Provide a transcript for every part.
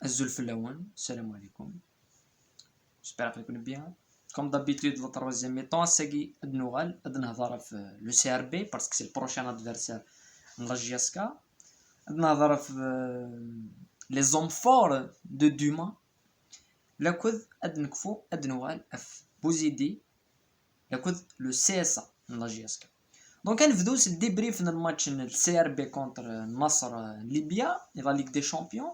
الزلف الأول السلام عليكم. J'espère que vous allez bien. Comme d'habitude, le troisième mi-temps, c'est Adnoural, Adnahzara le CRB, parce que c'est le prochain adversaire de la JSK. Adnahzara les hommes forts de Duma. L'Akoud Adnkfou Adnoural F. Bouzidi. L'Akoud le CSA de la JSK. Donc, on va le débrief dans le match de CRB contre Nasr Libya et la Ligue des Champions.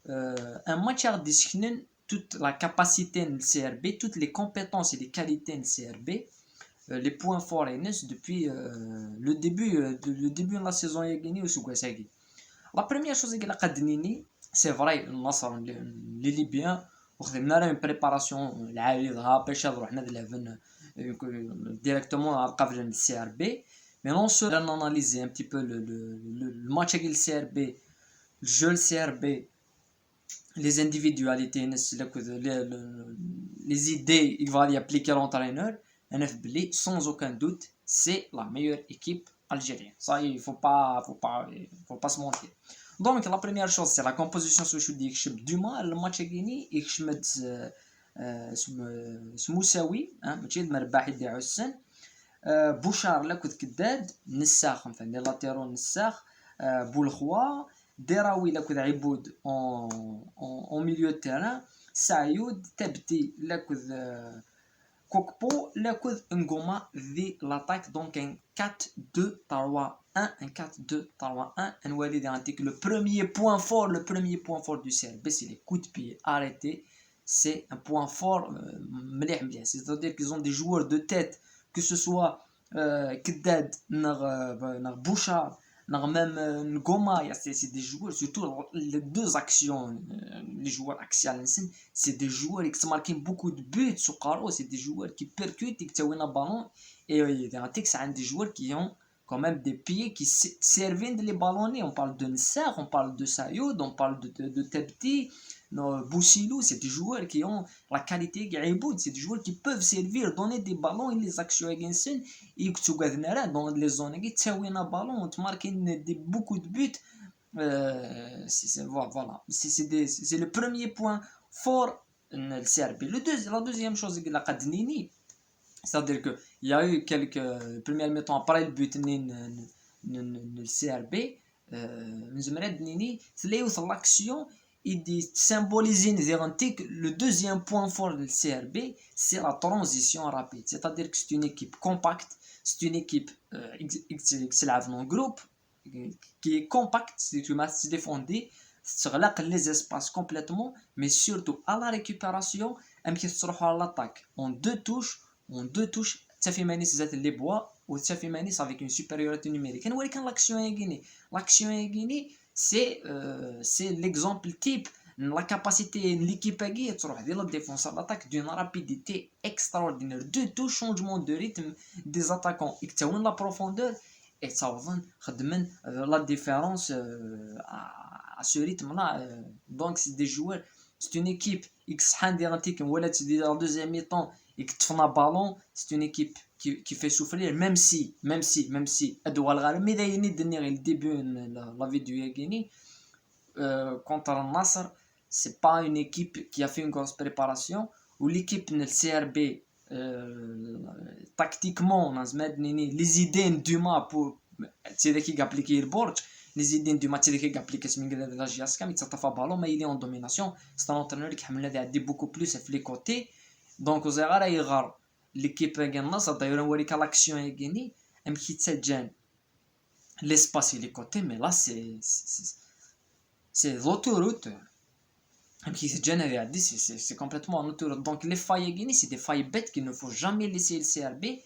Un match à définir toute la capacité de CRB, toutes les compétences et les qualités de CRB, les points forts et depuis le début de la saison Yagini ou Sougouasagi. La première chose que j'ai c'est vrai, les Libyens, on a une préparation directement à le CRB, mais on se analyse un petit peu le match avec le CRB, le jeu CRB, les individualités, les idées qu'il va y appliquer l'entraîneur, NFBL, sans aucun doute, c'est la meilleure équipe algérienne. Ça, il ne faut pas se mentir. Donc, la première chose, c'est la composition social du mal. Le match est gagné. Il Moussaoui, ماشي المرباح يدعو السن بوشار لاكود كداد نساخ enfin les latéraux نساخ بولخوا دراوي لاكود عبود en milieu de terrain Sayoud Tabti لاكود Kokpo لاكود Ngoma في l'attaque donc un 4-2-3-1 un 4-2-3-1 un Walid antique le premier point fort du CRB c'est les coups de pied arrêtés c'est un point fort c'est-à-dire qu'ils ont des joueurs de tête que ce soit Keddad, Bouchard, même Ngoma, c'est des joueurs, surtout les deux actions, les joueurs axiales, c'est des joueurs qui marquent beaucoup de buts sur Caro, c'est des joueurs qui percutent et qui tirent le ballon. Et c'est des joueurs qui ont quand même des pieds qui servent de les ballonner. On parle de Nsser, on parle de Sayoud, on parle de Tebti. Boussilou, c'est des joueurs qui ont la qualité Gaïboud, c'est des joueurs qui peuvent servir, donner des ballons et les actions against et que tu gagnes dans les zones qui tu un ballon, tu marques beaucoup de buts. Voilà, c'est le premier point fort le CRB. La deuxième chose que la Kadnini, c'est-à-dire qu'il y a eu quelques premières mi-temps après le but le CRB, c'est l'action. Il dit symboliser le deuxième point fort du CRB, c'est la transition rapide. C'est-à-dire que c'est une équipe compacte, c'est une équipe qui en groupe, qui est compacte, c'est une masse défendue, sur les espaces complètement, mais surtout à la récupération, et qui se à l'attaque en deux touches, Tafimani c'est les bois, ou Tafimani avec une supériorité numérique. Et quand l'action est gagnée, c'est l'exemple type la capacité de l'équipe à gagner la défense à l'attaque d'une rapidité extraordinaire, deux touches, changement de rythme des attaquants et la profondeur et ça va la différence à ce rythme là. Donc c'est des joueurs, c'est une équipe X en deuxième mi-temps et que tu fais un ballon, c'est une équipe qui fait souffrir, même si Edouard Ghalmi le début la vidéo Yagini contre le Nasr, c'est pas une équipe qui a fait une grosse préparation ou l'équipe de CRB tactiquement les idées du match pour appliquer le board, les idées du match qui appliquer la JSK mais ça t'a fait ballon mais il est en domination, c'est un entraîneur qui a beaucoup plus sur les côtés. Donc aux erreurs l'équipe gagne ça d'ailleurs on voit que l'action est gagnée un petit gêne l'espace et les côtés, mais là c'est l'autoroute qui se génère c'est complètement en autoroute. Donc les failles gagnées c'est des failles bêtes qu'il ne faut jamais laisser le CRB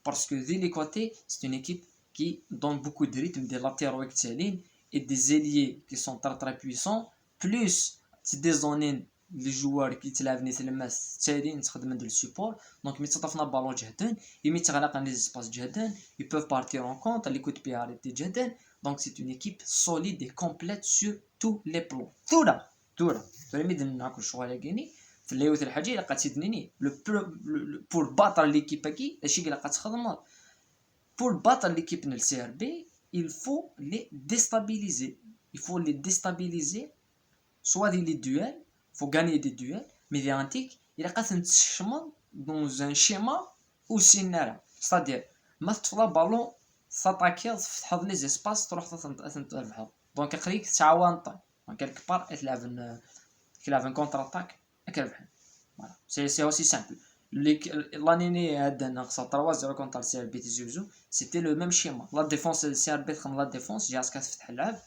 parce que de les côtés c'est une équipe qui donne beaucoup de rythme, des latéraux excellents et des ailiers qui sont très très puissants, plus des zones les joueurs qui تلعبني تلمس تالين تخدم le support. Donc ملي تطفنا بالون جهدا يمي تغلق les espaces جهدا ils peuvent partir en contre les coups de pied arrêtés جهدا. Donc c'est une équipe solide et complète sur tous les plans. تورا ميد ناكل شغل كيني في الليوت الحاجه الا قاتيدنيني pour battre l'équipe كي هادشي اللي قاتخدم pour battre l'équipe de CRB il faut les déstabiliser soit les duels, faut gagner des duels, mais médiatique, il a qu'à s'enchaîner dans un schéma ou scénario. C'est-à-dire, ما تطلع بالون s'attaquer تفتح لي زيسباس تروح تربحها. دونك يقريك تعاون طاي. دونك quelque part تلعب un contre-attaque كربحان. Voilà, c'est aussi simple. L'année هذا خسر 3-0 contre le CRB Tizi Ouzou, c'était le même schéma. La défense du CRB comme la défense, جا اسكا تفتح اللعب.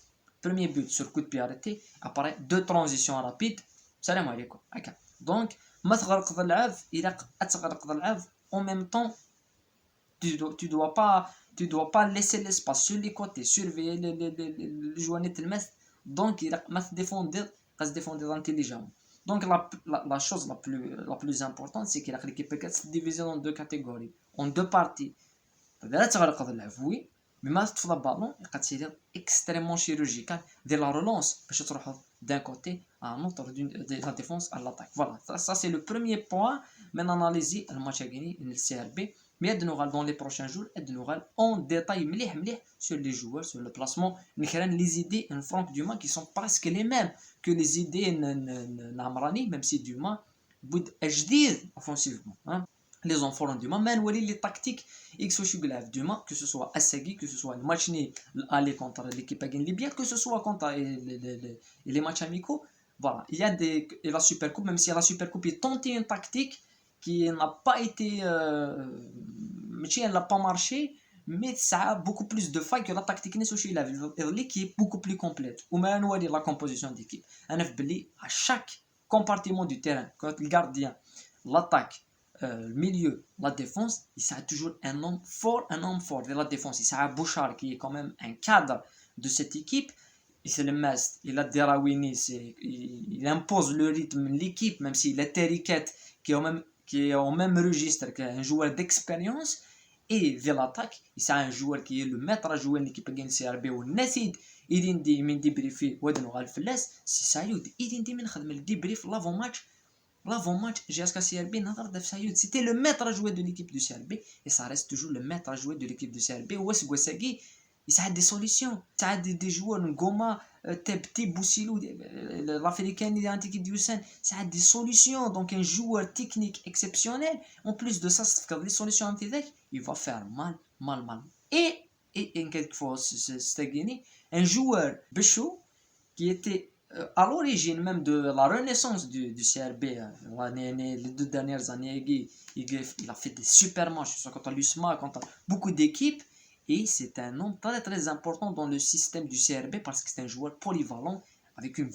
Premier but sur coup de pied arrêté, après deux transitions rapides. Salam alaikum. Donc, ما تغرق اللعب إلا تغرق اللعب en même temps tu dois pas laisser l'espace sur les côtés, surveiller les joueurs تلمس. Donc il ما se défendre intelligemment. Donc la chose la plus importante c'est que l'équipe peut se diviser en deux catégories, en deux parties. لا تغرق اللعب oui, mais ما تطفى البالون يقدر extrêmement chirurgical dès la relance باش تروح d'un côté à un autre de la défense à l'attaque. Voilà, ça c'est le premier point. Maintenant analyser le match à gagner le CRB. Mais dans les prochains jours, nous en détail sur les joueurs, sur le placement, les idées en Franck Dumas qui sont presque les mêmes que les idées Namrani, même si Dumas bout ajdid offensivement. Les enfants Dumas, mais les tactiques Dumas, que ce soit Assegui, que ce soit le match aller contre l'équipe Libye, que ce soit contre les matchs amicaux. Voilà, il y a la Supercoupe, même si la Supercoupe est tenté une tactique qui n'a pas été elle n'a pas marché, mais ça a beaucoup plus de failles que la tactique qui est beaucoup plus complète. Ou même la composition d'équipe. À chaque compartiment du terrain, quand le gardien, l'attaque, le milieu, la défense, il y a toujours un homme fort de la défense. Il y a Bouchard qui est quand même un cadre de cette équipe. C'est le Mast, il a Derawini, il impose le rythme de l'équipe, même s'il est Teriket qui est au même registre qu'un joueur d'expérience. Et vers l'attaque, c'est un joueur qui est le maître à jouer l'équipe de CRB ou Nassid. Il dit من débriefer ودنو على الفلاس سي سايود il dit من خدم الديبريف l'avant match GSK CRB نهضر في سايود c'était le maître à jouer de l'équipe du CRB et ça reste toujours le maître à jouer de l'équipe du CRB. Ouass Gouassagui il a des solutions, il a des joueurs Ngoma, Tebti, Boussilou, l'Africain identique d'Hussein, ça a des solutions. Donc un joueur technique exceptionnel, en plus de ça, les solutions anti-deck, il va faire mal. Et quelquefois, c'est un joueur Béchou qui était à l'origine même de la renaissance du CRB. Les 2 dernières années, il a fait des super matchs contre l'USMA, contre beaucoup d'équipes. Et c'est un nom très très important dans le système du CRB parce que c'est un joueur polyvalent avec une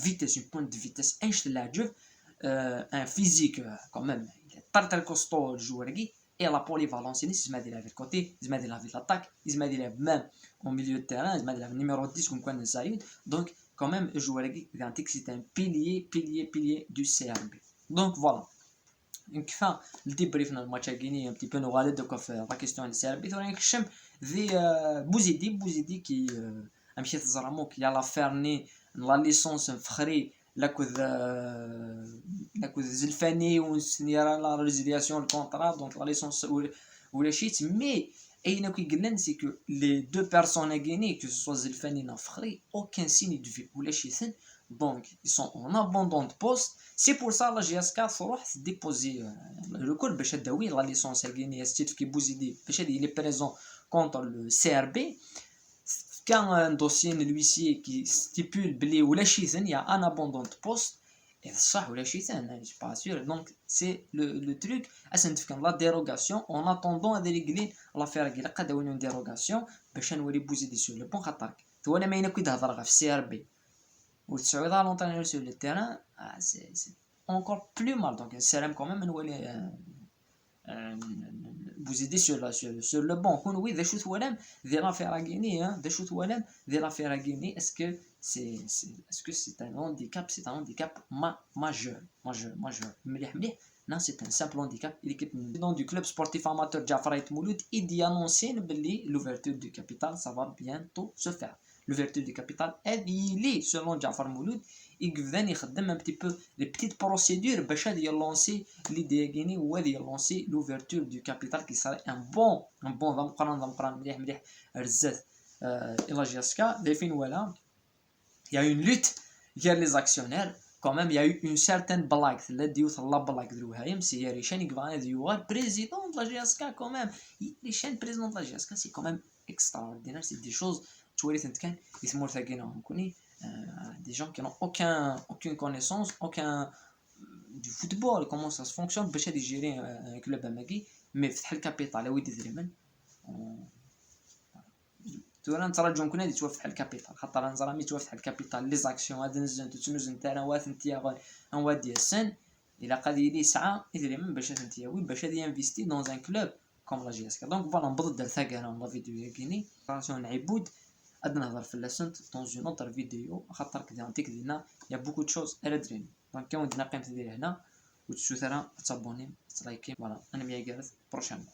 pointe de vitesse un physique quand même. Il est très très costaud le joueur et la polyvalence, il se met de l'autre côté, il se met de l'attaque, il se met de même au milieu de terrain, il se met de numéro 10 comme quoi Saïd. Donc quand même le joueur c'est un pilier du CRB. Donc voilà. كفا الديبريف في الماتش كيني un petit peu نغالي دوكا في لا كيستيون ديال السيربي ثاني كشم ذي بوزيدي كي مشيت زراموك يا لا فيرني لا ليسونس فخري لاكوذ زلفاني ونسنيرا لا ريزيلياسيون الكونطرا دونك لا ليسونس ولا شيت مي اين كيقلن سي كو لي دو بيرسون كيني كو سوا زلفاني نا فخري اوكان سيني دو في ولا شي ثن. Donc, ils sont en abandon de poste. C'est pour ça que la GSK a déposé le recours pour la licence Guinée qui est présent contre le CRB. Quand un dossier l'huissier qui stipule qu'il y a un abandon de poste, et ça, je ne suis pas sûr. Donc, c'est le truc. La dérogation, en attendant de régler l'affaire, il y a une dérogation pour nous sur le bon khatar. Tu vois, il y a une CRB. Ou tu as l'entraîneur sur le terrain, c'est encore plus mal. Donc, c'est quand même vous aider sur le banc. Oui, des choses des affaires à gagner, des choses des affaires à gagner. Est-ce que c'est un handicap? C'est un handicap majeur. Non, c'est un simple handicap. L'équipe du club sportif amateur Jafar Mouloud, il dit annoncer l'ouverture du capital, ça va bientôt se faire. L'ouverture du capital est liée selon Jafar Mouloud. Il vient un petit peu les petites procédures pour lancer l'idée Guinée ou de lancer l'ouverture du capital qui serait un bon il y a une lutte vers les actionnaires quand même il y a eu une certaine blague la ديوث لا blague دروها يمسي ريشان يقبان ديوار بريزيدون de la GSK quand même ريشان بريزيدون de la GSK c'est quand même extraordinaire c'est des choses توريث انت كان يسمور ثاقينهم كوني des gens qui n'ont aucune connaissance aucun du football comment ça se fonctionne باش هادي يجيري un club اماكي مي فتح الكابيتال ويدي دريمن تورا نترجم كنا توفتح الكابيتال خاطر نزرامي توفتح الكابيتال لي زاكسيون هاد نزن تنوزن تاع واث نتيا ان وادي السن الى قادي لي ساعه يدري من باش نتيا وين باش هادي انفيستي دون ان كلوب كوم لا جي اس كا دونك فوالا نبض دار ثاقه لا فيديو ياكيني راسون عبود ادنا نهضر في لاسنت دون اون اوتر فيديو خاطر كدا نتيك دينا يا بوكو دو شوز على دريني دونك كون دينا قيمت ديال هنا وتسوثرا تابوني تلايكي فوالا انا ميا جالس بروشين